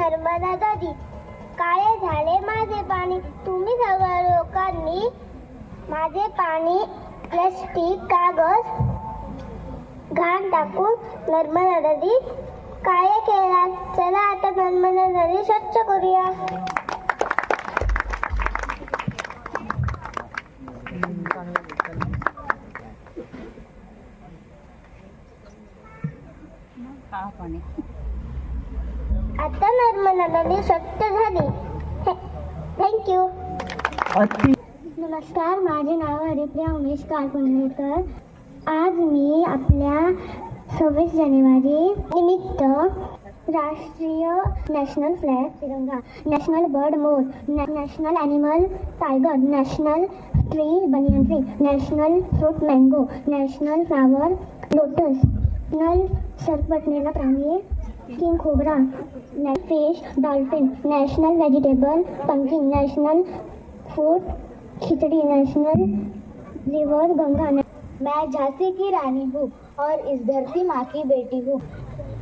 नर्मदा नदी, काळे झाले माझे पाणी. तुम्ही सगळ्या लोकांनी माझे पाणी प्लास्टिक कागद घाण टाकून नर्मदा नदी काळे केला. चला आता नर्मदा नदी स्वच्छ करूया. आता नर्मदा नदी स्वच्छ झाली. थँक्यू. नमस्कार, माझे नाव हरिप्रिया उमेश कारकुंडकर. आज मी आपल्या 26 जानेवारी निमित्त राष्ट्रीय national flag Tiranga, national bird मोर, national animal tiger, national tree banyan tree, national fruit mango, national flower lotus, national सरपटलेला प्राणी king cobra, fish dolphin, national vegetable pumpkin, national food khichdi, national river Ganga. मैं झांसी की रानी हूँ और इस धरती माँ की बेटी हूँ.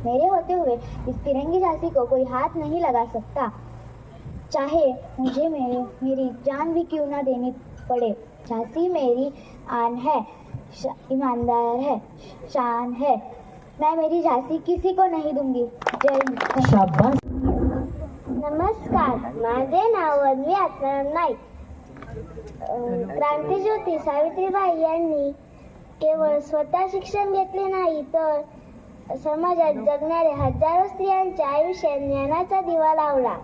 मेरे होते हुए इस तिरंगी झांसी को कोई हाथ नहीं लगा सकता, चाहे मुझे मेरी जान भी क्यों ना देनी पड़े. झांसी मेरी आन है, ईमानदार है, शान है. मैं मेरी झांसी किसी को नहीं दूंगी. जय हिंद. नमस्कार, माझे नाव वन्वी आत्माराम नाईक. क्रांतीज्योती सावित्रीबाई यांनी केवळ स्वतः शिक्षण घेतले नाही, तर समाजात जगणाऱ्या हजारो स्त्रियांच्या आयुष्यात ज्ञानाचा दिवा लावला.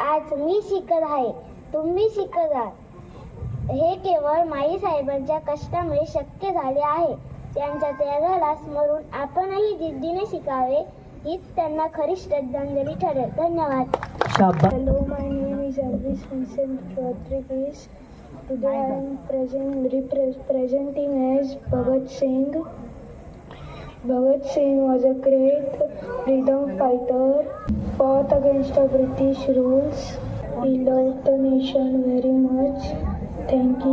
आज मी शिकत आहे, तुम्ही शिकत आहात. हे केवळ माईसाहेबांच्या कष्टामुळे शक्य झाले आहे. त्यांच्या त्यागाला स्मरून आपणही जिद्दीने शिकावे, हीच त्यांना खरी श्रद्धांजली ठरेल. धन्यवाद. Hello, my name is Elvis Vincent Rodriguez. Today I am presenting as Bhagat Singh. Bhagat Singh was a great freedom fighter, fought against the British rules. He loved the nation very much. Thank you.